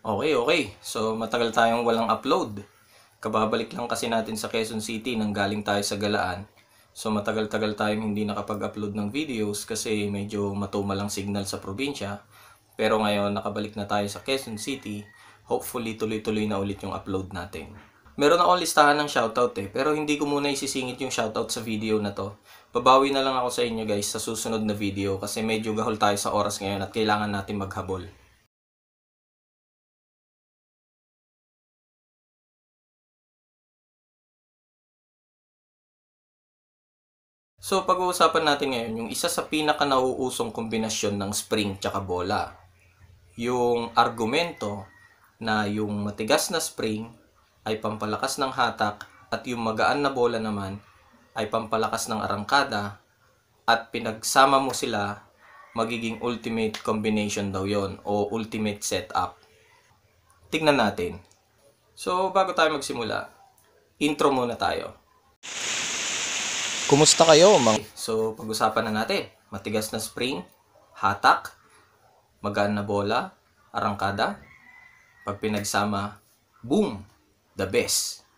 Okay. So, matagal tayong walang upload. Kababalik lang kasi natin sa Quezon City nang galing tayo sa Galaan. So, matagal-tagal tayong hindi nakapag-upload ng videos kasi medyo matumal ang signal sa probinsya. Pero ngayon, nakabalik na tayo sa Quezon City. Hopefully, tuloy-tuloy na ulit yung upload natin. Meron akong listahan ng shoutout pero hindi ko muna isisingit yung shoutout sa video na to. Babawi na lang ako sa inyo guys sa susunod na video kasi medyo gahol tayo sa oras ngayon at kailangan natin maghabol. So, pag-uusapan natin ngayon yung isa sa pinaka-nauusong kombinasyon ng spring tsaka bola. Yung argumento na yung matigas na spring ay pampalakas ng hatak at yung magaan na bola naman ay pampalakas ng arangkada at pinagsama mo sila, magiging ultimate combination daw yon o ultimate setup. Tignan natin. So, bago tayo magsimula, intro muna tayo. Kumusta kayo, So, pag-usapan na natin. Matigas na spring, hatak, magaan na bola, arangkada. Pag pinagsama, boom! The best.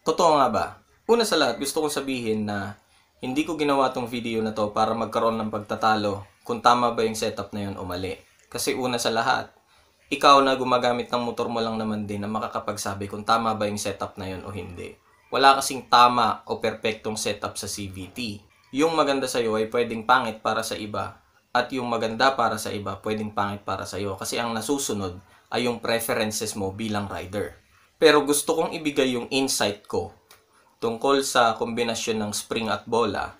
Totoo nga ba? Una sa lahat, gusto kong sabihin na hindi ko ginawa tong video na to para magkaroon ng pagtatalo kung tama ba yung setup na yun o mali. Kasi una sa lahat, ikaw na gumagamit ng motor mo lang naman din na makakapagsabi kung tama ba yung setup na yun o hindi. Wala kasing tama o perpektong setup sa CVT. Yung maganda sa'yo ay pwedeng pangit para sa iba at yung maganda para sa iba pwedeng pangit para sa'yo kasi ang nasusunod ay yung preferences mo bilang rider. Pero gusto kong ibigay yung insight ko tungkol sa kombinasyon ng spring at bola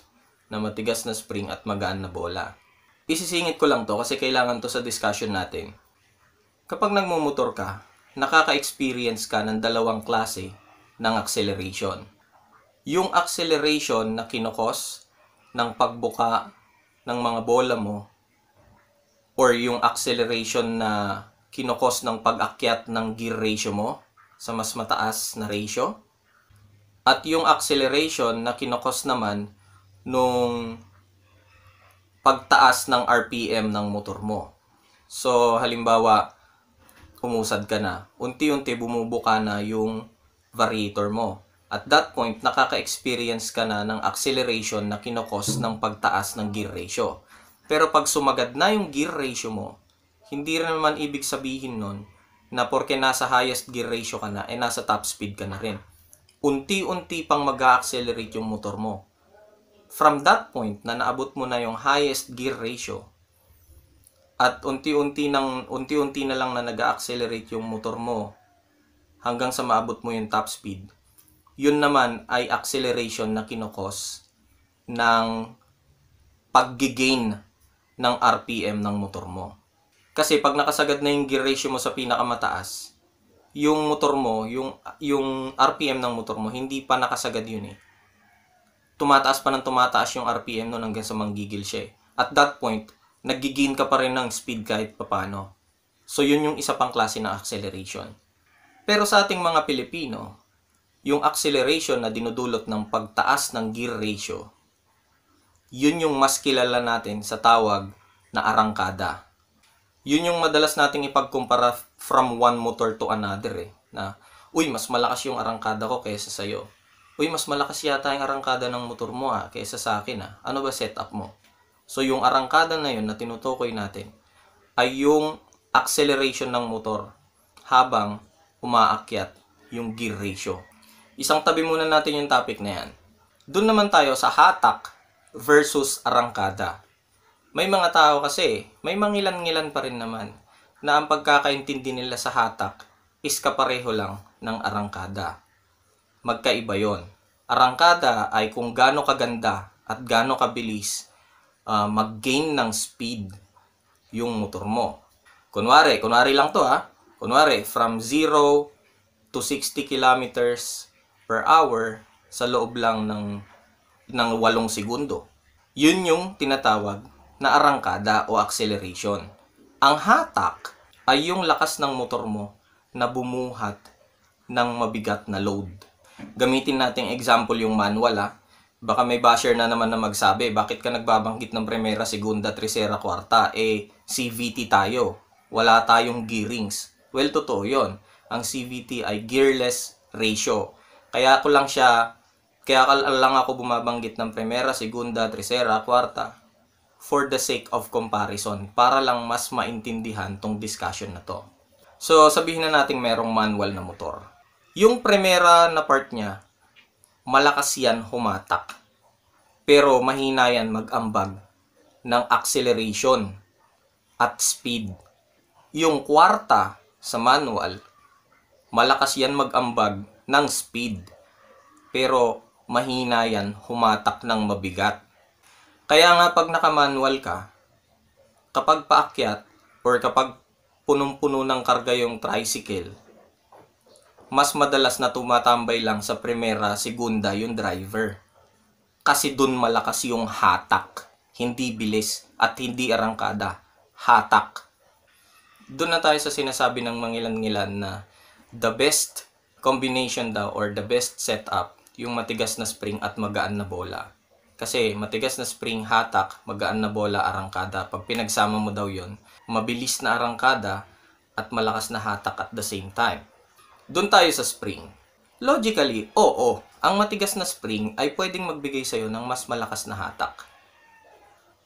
na matigas na spring at magaan na bola. Isisingit ko lang to kasi kailangan to sa discussion natin. Kapag nagmumotor ka, nakaka-experience ka ng dalawang klase ng acceleration. Yung acceleration na kinokos ng pagbuka ng mga bola mo or yung acceleration na kinokos ng pag-akyat ng gear ratio mo sa mas mataas na ratio at yung acceleration na kinokos naman nung pagtaas ng RPM ng motor mo. So, halimbawa, umusad ka na, unti-unti bumubuka na yung variator mo. At that point, nakaka-experience ka na ng acceleration na kinokos ng pagtaas ng gear ratio. Pero pag sumagad na yung gear ratio mo, hindi rin naman ibig sabihin nun na porke nasa highest gear ratio ka na, nasa top speed ka na rin. Unti-unti pang mag-accelerate yung motor mo. From that point na naabot mo na yung highest gear ratio, at unti-unti na lang na nag-accelerate yung motor mo hanggang sa maabot mo yung top speed, yun naman ay acceleration na kinokos ng pag-gain ng RPM ng motor mo. Kasi pag nakasagad na yung gear ratio mo sa pinakamataas, yung motor mo, yung RPM ng motor mo, hindi pa nakasagad yun eh. Tumataas pa ng tumataas yung RPM nun hanggang sa manggigil siya eh. At that point, nag-gain ka pa rin ng speed kahit papano. So yun yung isa pang klase ng acceleration. Pero sa ating mga Pilipino, yung acceleration na dinudulot ng pagtaas ng gear ratio, yun yung mas kilala natin sa tawag na arangkada. Yun yung madalas nating ipagkumpara from one motor to another eh. Na, uy, mas malakas yung arangkada ko kaysa sa'yo. Uy, mas malakas yata yung arangkada ng motor mo kaysa sa akin Ano ba setup mo? So yung arangkada na yun na tinutukoy natin ay yung acceleration ng motor habang umaakyat yung gear ratio. Isang tabi muna natin yung topic na yan. Doon naman tayo sa hatak versus arangkada. May mga tao kasi, may mangilan-ngilan pa rin naman na ang pagkakaintindi nila sa hatak is kapareho lang ng arangkada. Magkaiba yon. Arangkada ay kung gaano kaganda at gaano kabilis mag-gain ng speed yung motor mo. Kunwari lang to Kunwari, from 0 to 60 kilometers per hour sa loob lang ng 8 segundo. Yun yung tinatawag na arangkada o acceleration. Ang hatak ay yung lakas ng motor mo na bumuhat ng mabigat na load. Gamitin nating example yung manual Baka may basher na naman na magsabi, bakit ka nagbabanggit ng primera, segunda, tercera, kwarta? CVT tayo. Wala tayong gearings. Well, totoo yun. Ang CVT ay gearless ratio. Kaya lang ako bumabanggit ng primera, segunda, tercera, kwarta for the sake of comparison, para lang mas maintindihan tong discussion na to. So, sabihin na natin merong manual na motor. Yung primera na part niya, malakas yan humatak. Pero mahina yan mag-ambag ng acceleration at speed. Yung kwarta sa manual, malakas yan mag-ambag ng speed. Pero mahina yan humatak ng mabigat. Kaya nga pag naka-manual ka, kapag paakyat or kapag punong-puno ng karga yung tricycle, mas madalas na tumatambay lang sa primera, segunda yung driver. Kasi dun malakas yung hatak, hindi bilis at hindi arangkada, hatak. Doon na tayo sa sinasabi ng mangilan-ngilan na the best combination daw or the best setup, yung matigas na spring at magaan na bola. Kasi matigas na spring, hatak, magaan na bola, arangkada. Pag pinagsama mo daw yon, mabilis na arangkada at malakas na hatak at the same time. Doon tayo sa spring. Logically, oo, ang matigas na spring ay pwedeng magbigay sa'yo ng mas malakas na hatak.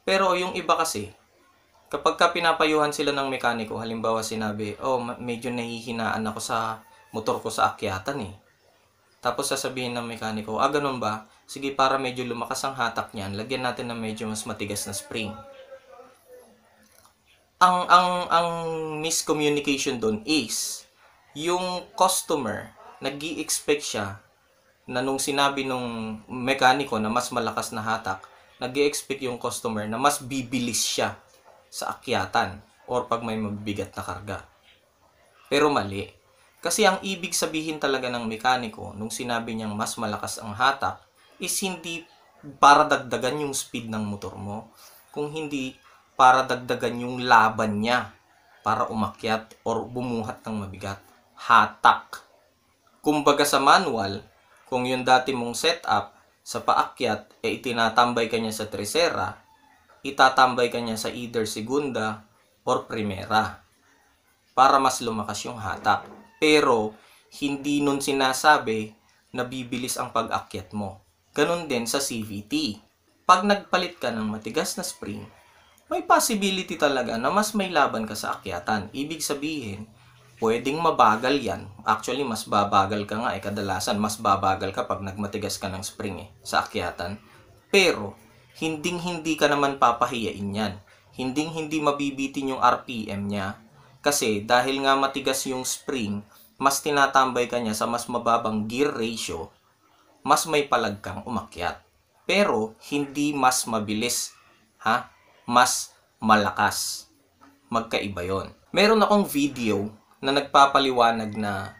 Pero yung iba kasi, kapag ka pinapayuhan sila ng mekaniko, halimbawa sinabi, medyo nahihinaan ako sa motor ko sa akyatan eh. Tapos sasabihin ng mekaniko, ganun ba? Sige, para medyo lumakas ang hatak niyan, lagyan natin ng medyo mas matigas na spring. Ang miscommunication doon is, yung customer, nag-i-expect siya na nung sinabi nung mekaniko na mas malakas na hatak, nag-i-expect yung customer na mas bibilis siya sa akyatan or pag may mabigat na karga. Pero mali. Kasi ang ibig sabihin talaga ng mekaniko nung sinabi niyang mas malakas ang hatak is hindi para dagdagan yung speed ng motor mo, kung hindi para dagdagan yung laban niya para umakyat or bumuhat ng mabigat. Hatak. Kumbaga sa manual, kung yung dati mong setup sa paakyat itinatambay ka niya sa tercera, itatambay ka niya sa either segunda or primera para mas lumakas yung hatak. Pero hindi nun sinasabi na bibilis ang pag-akyat mo. Ganun din sa CVT. Pag nagpalit ka ng matigas na spring, may possibility talaga na mas may laban ka sa akyatan. Ibig sabihin, pwedeng mabagal yan. Actually, mas babagal ka nga kadalasan mas babagal ka pag nagmatigas ka ng spring sa akyatan. Pero, hindi ka naman papahiyain yan. Hindi mabibitin yung RPM niya. Kasi dahil nga matigas yung spring, mas tinatambay ka niya sa mas mababang gear ratio, mas may palag kang umakyat. Pero, hindi mas mabilis. Mas malakas. Magkaiba yon. Meron akong video na nagpapaliwanag na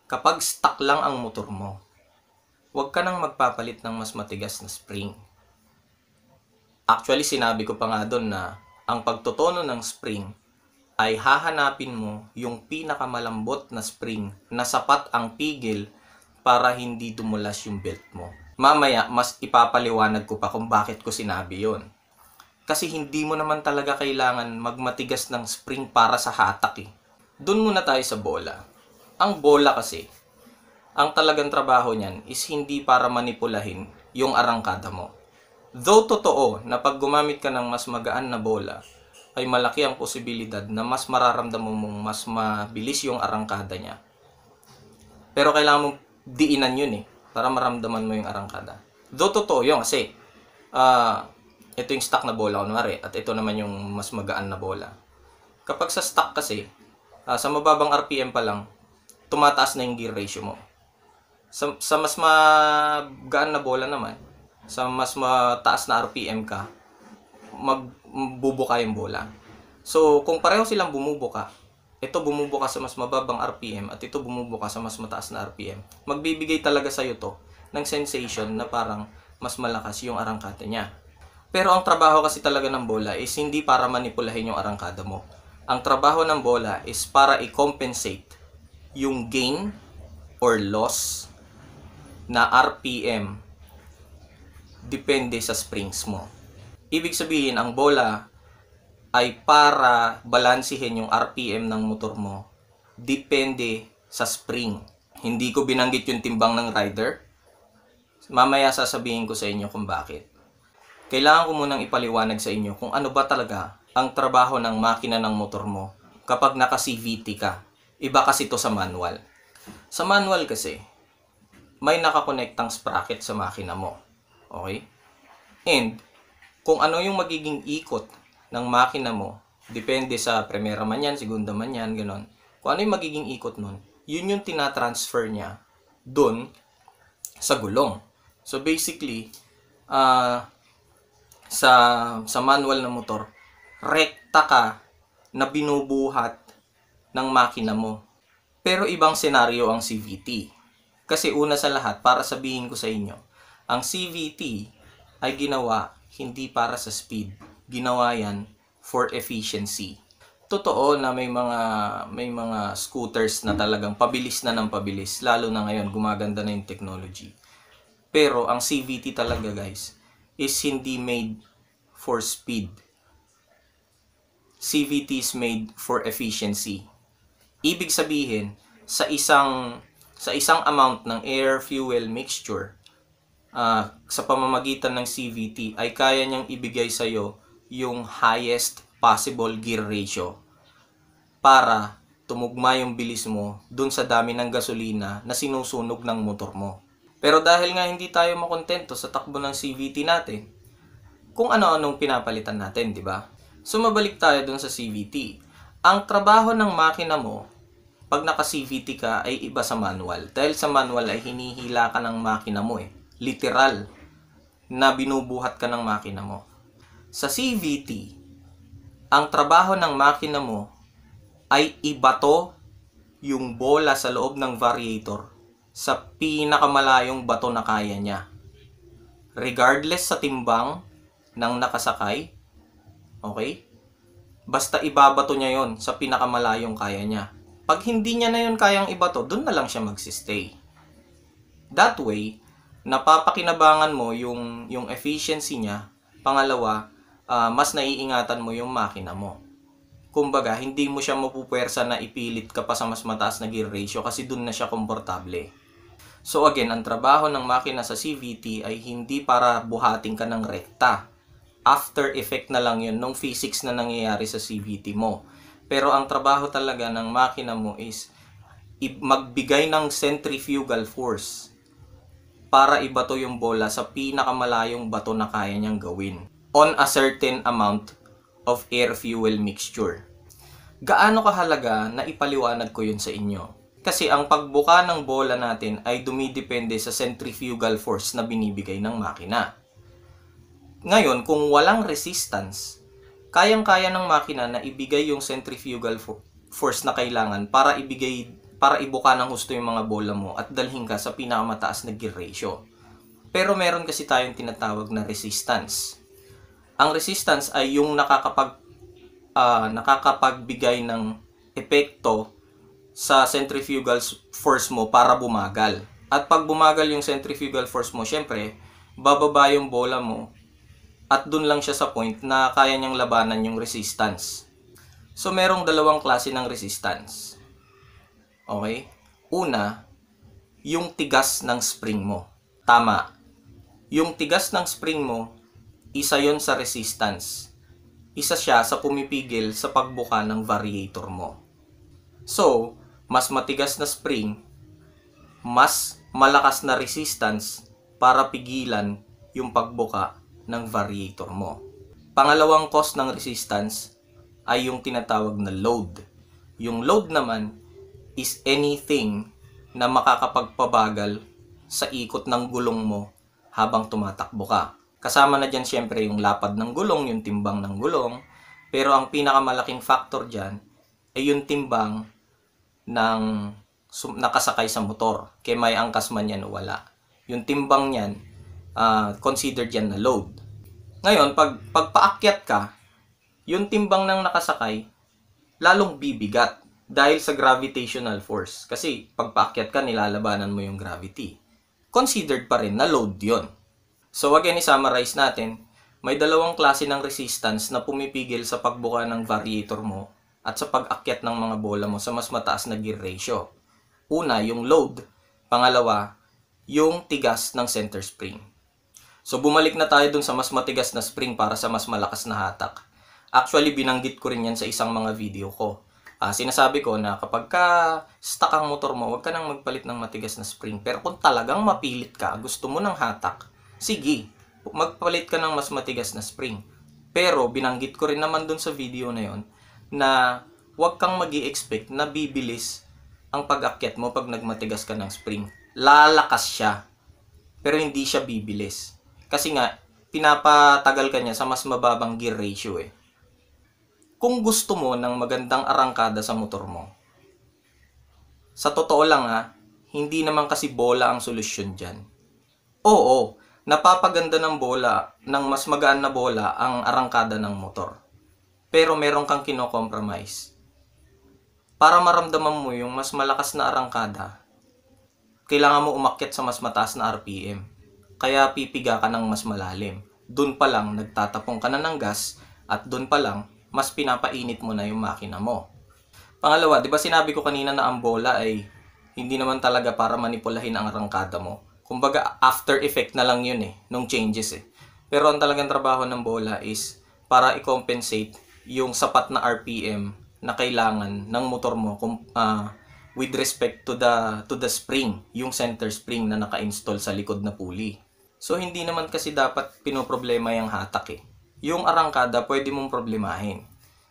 kapag stuck lang ang motor mo, huwag ka nang magpapalit ng mas matigas na spring. Actually, sinabi ko pa nga doon na ang pagtotono ng spring ay hahanapin mo yung pinakamalambot na spring na sapat ang pigil para hindi dumulas yung belt mo. Mamaya, mas ipapaliwanag ko pa kung bakit ko sinabi yon. Kasi hindi mo naman talaga kailangan magmatigas ng spring para sa hatak . Doon muna tayo sa bola. Ang bola kasi, ang talagang trabaho niyan is hindi para manipulahin yung arangkada mo. Though totoo na pag gumamit ka ng mas magaan na bola, ay malaki ang posibilidad na mas mararamdaman mong mas mabilis yung arangkada niya. Pero kailangan mong diinan yun para maramdaman mo yung arangkada. Though totoo yun kasi, ito yung stock na bola kunwari at ito naman yung mas magaan na bola. Kapag sa stock kasi, sa mababang RPM pa lang, tumataas na yung gear ratio mo. Sa mas magaan na bola naman, sa mas mataas na RPM ka, magbubuka yung bola. So, kung pareho silang bumubuka, ito bumubuka sa mas mababang RPM at ito bumubuka sa mas mataas na RPM, magbibigay talaga sa'yo to ng sensation na parang mas malakas yung arangkada niya. Pero ang trabaho kasi talaga ng bola is hindi para manipulahin yung arangkada mo. Ang trabaho ng bola is para i-compensate yung gain or loss na RPM depende sa springs mo. Ibig sabihin, ang bola ay para balansihin yung RPM ng motor mo depende sa spring. Hindi ko binanggit yung timbang ng rider. Mamaya sasabihin ko sa inyo kung bakit. Kailangan ko munang ipaliwanag sa inyo kung ano ba talaga ang trabaho ng makina ng motor mo kapag naka-CVT ka. Iba kasi to sa manual. Sa manual kasi, may nakakonektang sprocket sa makina mo. Okay? And, kung ano yung magiging ikot ng makina mo, depende sa primera man yan, segunda man yan, gano'n. Kung ano yung magiging ikot nun, yun yung tinatransfer niya dun sa gulong. So basically, sa manual ng motor, rekta ka na binubuhat ng makina mo. Pero ibang senaryo ang CVT. Kasi una sa lahat, para sabihin ko sa inyo, ang CVT ay ginawa hindi para sa speed. Ginawa yan for efficiency. Totoo na may mga scooters na talagang pabilis na ng pabilis, lalo na ngayon gumaganda na yung technology. Pero ang CVT talaga, guys, is hindi made for speed. CVT is made for efficiency. Ibig sabihin, sa isang amount ng air fuel mixture, sa pamamagitan ng CVT ay kaya niyang ibigay sa iyo yung highest possible gear ratio para tumugma yung bilis mo dun sa dami ng gasolina na sinusunog ng motor mo. Pero dahil nga hindi tayo makontento sa takbo ng CVT natin, kung ano-anong pinapalitan natin, di ba? So mabalik tayo dun sa CVT. Ang trabaho ng makina mo pag naka-CVT ka ay iba sa manual. Dahil sa manual ay hinihila ka ng makina mo Literal na binubuhat ka ng makina mo. Sa CVT, ang trabaho ng makina mo ay ibato yung bola sa loob ng variator sa pinakamalayong bato na kaya niya. Regardless sa timbang ng nakasakay, okay? Basta ibabato niya yon sa pinakamalayong kaya niya. Pag hindi niya na yun kayang ibato, dun na lang siya magsistay. That way, napapakinabangan mo yung efficiency niya. Pangalawa, mas naiingatan mo yung makina mo. Kumbaga, hindi mo siya mapupuwersa na ipilit ka pa sa mas mataas na gear ratio kasi dun na siya komportable. So again, ang trabaho ng makina sa CVT ay hindi para buhatin ka ng rekta. After effect na lang yun nung physics na nangyayari sa CVT mo. Pero ang trabaho talaga ng makina mo is magbigay ng centrifugal force para ibato yung bola sa pinakamalayong bato na kaya niyang gawin on a certain amount of air-fuel mixture. Gaano kahalaga na ipaliwanag ko yun sa inyo? Kasi ang pagbuka ng bola natin ay dumidepende sa centrifugal force na binibigay ng makina. Ngayon, kung walang resistance, kayang-kaya ng makina na ibigay yung centrifugal force na kailangan para ibuka ng husto yung mga bola mo at dalhin ka sa pinakamataas na gear ratio. Pero meron kasi tayong tinatawag na resistance. Ang resistance ay yung nakakapagbigay ng epekto sa centrifugal force mo para bumagal. At pag bumagal yung centrifugal force mo, syempre, bababa yung bola mo at dun lang siya sa point na kaya niyang labanan yung resistance. So, merong dalawang klase ng resistance. Okay? Una, yung tigas ng spring mo. Tama. Yung tigas ng spring mo, isa yon sa resistance. Isa siya sa pumipigil sa pagbuka ng variator mo. So, mas matigas na spring, mas malakas na resistance para pigilan yung pagbuka ng variator mo. Pangalawang cause ng resistance ay yung tinatawag na load. Yung load naman is anything na makakapagpabagal sa ikot ng gulong mo habang tumatakbo ka. Kasama na dyan syempre yung lapad ng gulong, yung timbang ng gulong. Pero ang pinakamalaking factor dyan ay yung timbang ng nakasakay sa motor. Kaya may angkas man yan o wala. Yung timbang yan, considered yan na load. Ngayon, pag paakyat ka, yung timbang ng nakasakay, lalong bibigat dahil sa gravitational force. Kasi pag paakyat ka, nilalabanan mo yung gravity. Considered pa rin na load yon. So again, i-summarize natin, may dalawang klase ng resistance na pumipigil sa pagbuka ng variator mo at sa pag-akyat ng mga bola mo sa mas mataas na gear ratio. Una, yung load. Pangalawa, yung tigas ng center spring. So bumalik na tayo dun sa mas matigas na spring para sa mas malakas na hatak. Actually, binanggit ko rin yan sa isang mga video ko. Sinasabi ko na kapag ka stuck ang motor mo, huwag ka nang magpalit ng matigas na spring. Pero kung talagang mapilit ka, gusto mo ng hatak, sige, magpalit ka ng mas matigas na spring. Pero binanggit ko rin naman dun sa video na yon na huwag kang mag-i-expect na bibilis ang pag-akyat mo pag nagmatigas ka ng spring. Lalakas siya, pero hindi siya bibilis. Kasi nga, pinapatagal ka niya sa mas mababang gear ratio eh. Kung gusto mo ng magandang arangkada sa motor mo, sa totoo lang hindi naman kasi bola ang solusyon dyan. Oo, napapaganda ng bola, ng mas magaan na bola ang arangkada ng motor. Pero meron kang kino-compromise. Para maramdaman mo yung mas malakas na arangkada, kailangan mo umakyat sa mas mataas na RPM. Kaya pipiga ka ng mas malalim. Doon pa lang nagtatapong ka na ng gas at doon pa lang mas pinapainit mo na yung makina mo. Pangalawa, di ba sinabi ko kanina na ang bola ay hindi naman talaga para manipulahin ang arangkada mo. Kumbaga after effect na lang yun nung changes Pero ang talagang trabaho ng bola is para i-compensate yung sapat na RPM na kailangan ng motor mo with respect to the spring, yung center spring na naka-install sa likod na pulley. So hindi naman kasi dapat pinoproblema yung hatak Yung arangkada pwede mong problemahin.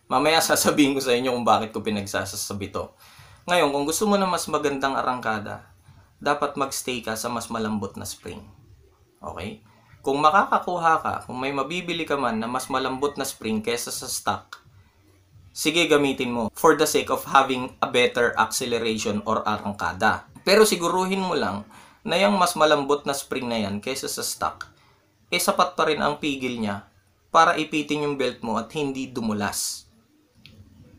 Mamaya sasabihin ko sa inyo kung bakit ko pinagsasabi to. Ngayon, kung gusto mo na mas magandang arangkada, dapat magstay ka sa mas malambot na spring. Okay? Kung makakakuha ka, kung may mabibili ka man na mas malambot na spring kesa sa stock, sige gamitin mo for the sake of having a better acceleration or arangkada. Pero siguruhin mo lang na yung mas malambot na spring na yan kaysa sa stock, sapat pa rin ang pigil niya para ipitin yung belt mo at hindi dumulas.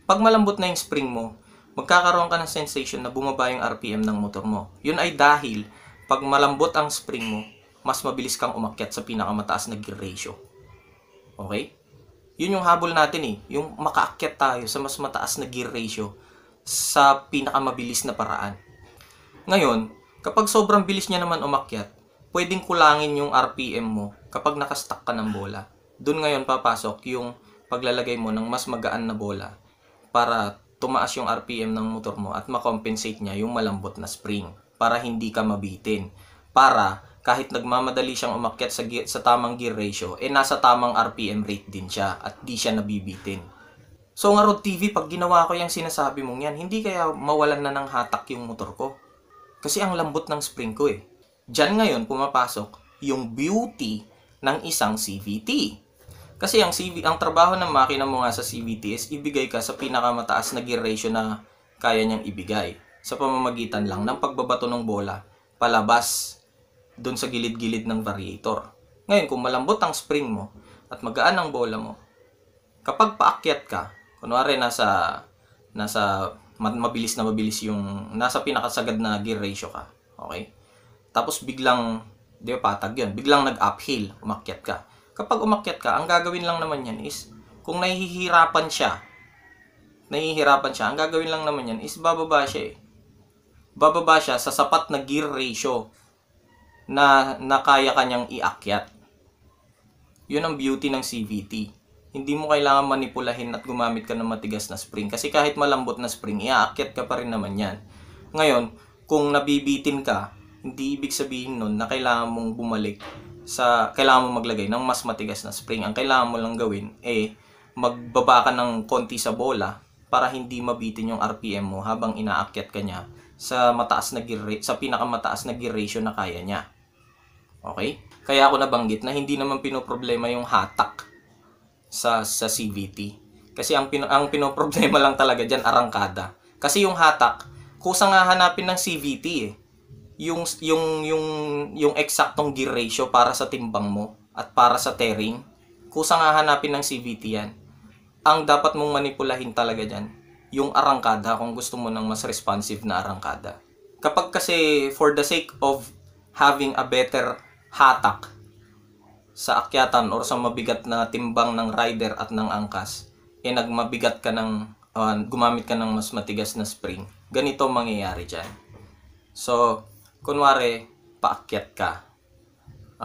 Pag malambot na yung spring mo, magkakaroon ka ng sensation na bumaba yung RPM ng motor mo. Yun ay dahil pag malambot ang spring mo, mas mabilis kang umakyat sa pinakamataas na gear ratio. Okay? Yun yung habol natin yung makaakyat tayo sa mas mataas na gear ratio sa pinakamabilis na paraan. Ngayon, kapag sobrang bilis niya naman umakyat, pwedeng kulangin yung RPM mo kapag nakastuck ka ng bola. Doon ngayon papasok yung paglalagay mo ng mas magaan na bola para tumaas yung RPM ng motor mo at makompensate niya yung malambot na spring para hindi ka mabitin. Para kahit nagmamadali siyang umakyat sa tamang gear ratio, nasa tamang RPM rate din siya at di siya nabibitin. So nga Road TV, pag ginawa ko yung sinasabi mong yan, hindi kaya mawalan na ng hatak yung motor ko. Kasi ang lambot ng spring ko Diyan ngayon pumapasok yung beauty ng isang CVT. Kasi ang trabaho ng makina mo nga sa CVT is ibigay ka sa pinakamataas na gear ratio na kaya niyang ibigay sa pamamagitan lang ng pagbabato ng bola palabas doon sa gilid-gilid ng variator. Ngayon, kung malambot ang spring mo at magaan ang bola mo, kapag paakyat ka, kunwari mabilis yung nasa pinakasagad na gear ratio ka, okay? Tapos biglang, di ba patag yun, biglang nag-uphill, umakyat ka. Kapag umakyat ka, ang gagawin lang naman yan is, kung nahihirapan siya, ang gagawin lang naman yan is bababa siya Bababa siya sa sapat na gear ratio na kaya kanyang iakyat. Yun ang beauty ng CVT. Hindi mo kailangan manipulahin at gumamit ka ng matigas na spring. Kasi kahit malambot na spring, iaakyat ka pa rin naman yan. Ngayon, kung nabibitin ka, hindi ibig sabihin nun na kailangan mong kailangan mong maglagay ng mas matigas na spring. Ang kailangan mo lang gawin, magbaba ka ng konti sa bola para hindi mabitin yung RPM mo habang inaakyat ka niya sa pinakamataas na gear ratio na kaya niya. Okay? Kaya ako nabanggit na hindi naman pinoproblema yung hatak sa CVT. Kasi ang pinoproblema lang talaga diyan arangkada. Kasi yung hatak, kusa nga hanapin ng CVT yung eksaktong gear ratio para sa timbang mo at para sa tearing. Kusa nga hanapin ng CVT yan. Ang dapat mong manipulahin talaga diyan yung arangkada kung gusto mo ng mas responsive na arangkada. Kapag kasi for the sake of having a better hatak sa akyatan or sa mabigat na timbang ng rider at ng angkas, nagmabigat ka ng gumamit ka ng mas matigas na spring, ganito mangyayari dyan. So, kunwari, paakyat ka,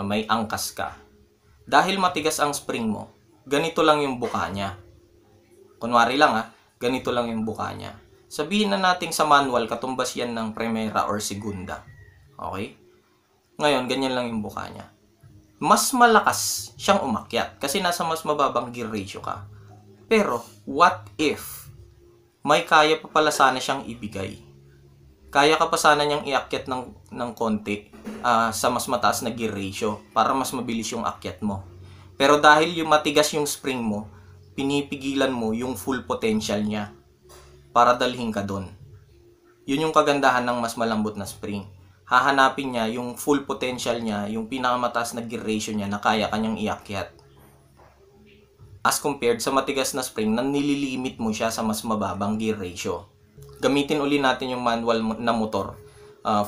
may angkas ka. Dahil matigas ang spring mo, ganito lang yung buka niya. Kunwari lang ganito lang yung buka niya. Sabihin na natin sa manual, katumbas yan ng primera or segunda. Okay? Ngayon, ganyan lang yung buka niya. Mas malakas siyang umakyat kasi nasa mas mababang gear ratio ka. Pero, what if may kaya pa pala sana siyang ibigay? Kaya ka pa sana niyang iakyat ng konti sa mas mataas na gear ratio para mas mabilis yung akyat mo. Pero dahil yung matigas yung spring mo, pinipigilan mo yung full potential niya para dalhin ka doon. Yun yung kagandahan ng mas malambot na spring. Hahanapin niya yung full potential niya, yung pinakamataas na gear ratio niya na kaya kanyang iakyat. As compared sa matigas na spring na nililimit mo siya sa mas mababang gear ratio. Gamitin uli natin yung manual na motor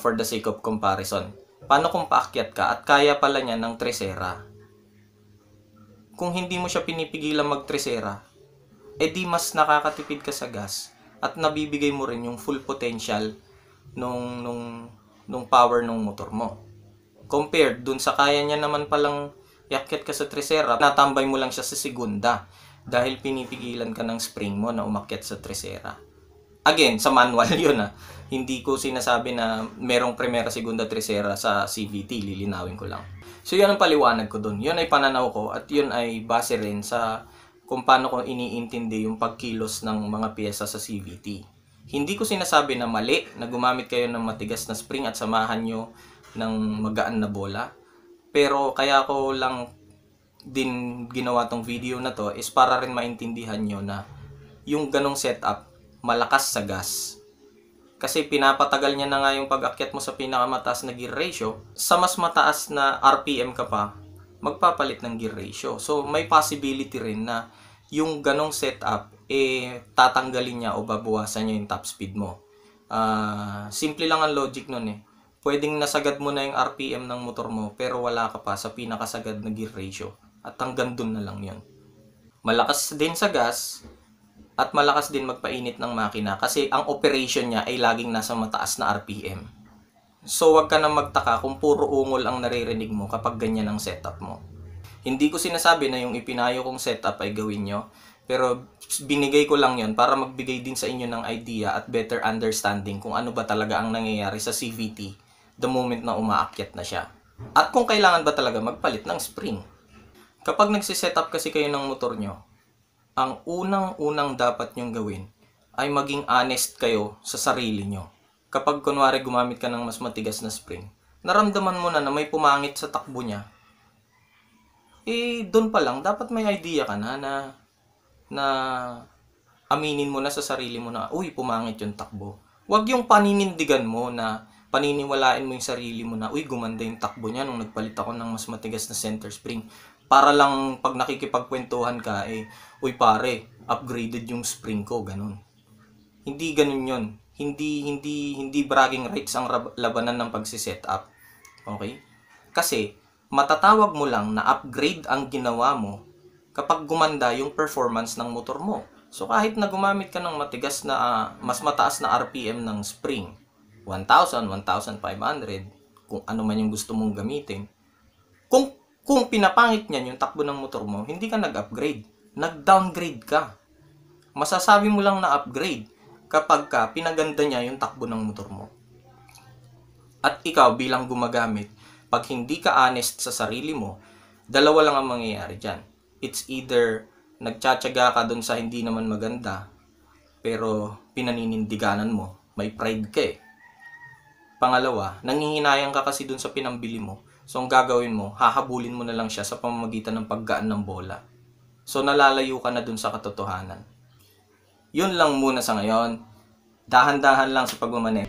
for the sake of comparison. Paano kung paakyat ka at kaya pala niya ng tresera? Kung hindi mo siya pinipigilan mag-tresera, edi mas nakakatipid ka sa gas at nabibigay mo rin yung full potential nung power ng motor mo. Compared dun sa kaya niya naman palang iakyat ka sa tresera, natambay mo lang siya sa segunda dahil pinipigilan ka ng spring mo na umakyat sa tresera. Again, sa manual yun Hindi ko sinasabi na merong primera, segunda, tresera sa CVT. Lilinawin ko lang. So yun ang paliwanag ko dun. Yun ay pananaw ko at yun ay base rin sa kung paano ko iniintindi yung pagkilos ng mga piyesa sa CVT. Hindi ko sinasabi na mali na gumamit kayo ng matigas na spring at samahan nyo ng magaan na bola. Pero kaya ko lang din ginawa tong video na to is para rin maintindihan nyo na yung ganong setup malakas sa gas. Kasi pinapatagal niya na nga yung pag-akyat mo sa pinakamataas na gear ratio. Sa mas mataas na RPM ka pa, magpapalit ng gear ratio. So may possibility rin na yung ganong setup tatanggalin niya o babawasan niya yung top speed mo. Simple lang ang logic nun Pwedeng nasagad mo na yung RPM ng motor mo pero wala ka pa sa pinakasagad na gear ratio. At hanggang dun na lang yun. Malakas din sa gas at malakas din magpainit ng makina kasi ang operation niya ay laging nasa mataas na RPM. So wag ka na magtaka kung puro ungol ang naririnig mo kapag ganyan ang setup mo. Hindi ko sinasabi na yung ipinayo kong setup ay gawin nyo, pero binigay ko lang yon para magbigay din sa inyo ng idea at better understanding kung ano ba talaga ang nangyayari sa CVT the moment na umaakyat na siya. At kung kailangan ba talaga magpalit ng spring. Kapag nagsisetup kasi kayo ng motor nyo, ang unang-unang dapat nyong gawin ay maging honest kayo sa sarili nyo. Kapag kunwari gumamit ka ng mas matigas na spring, naramdaman mo na may pumangit sa takbo niya, doon pa lang, dapat may idea ka na aminin mo na sa sarili mo na, uy, pumangit yung takbo. Huwag yung paninindigan mo na paniniwalain mo yung sarili mo na, uy, gumanda yung takbo niya nung nagpalit ako ng mas matigas na center spring. Para lang pag nakikipagkwentuhan ka, uy pare, upgraded yung spring ko, ganun. Hindi ganun yun. Hindi bragging rights ang labanan ng pagsiset up. Okay? Kasi, matatawag mo lang na upgrade ang ginawa mo kapag gumanda yung performance ng motor mo. So kahit na gumamit ka ng matigas na, mas mataas na RPM ng spring, 1,000, 1,500, kung ano man yung gusto mong gamitin, kung pinapangit niyan yung takbo ng motor mo, hindi ka nag-upgrade. Nag-downgrade ka. Masasabi mo lang na upgrade kapag pinaganda niya yung takbo ng motor mo. At ikaw bilang gumagamit, pag hindi ka honest sa sarili mo, dalawa lang ang mangyayari dyan. It's either nagtsatsaga ka dun sa hindi naman maganda, pero pinaninindiganan mo, may pride ka Pangalawa, nangihinayang ka kasi dun sa pinambili mo. So, ang gagawin mo, hahabulin mo na lang siya sa pamamagitan ng paggaan ng bola. So, nalalayo ka na dun sa katotohanan. Yun lang muna sa ngayon. Dahan-dahan lang sa pagmamaneho.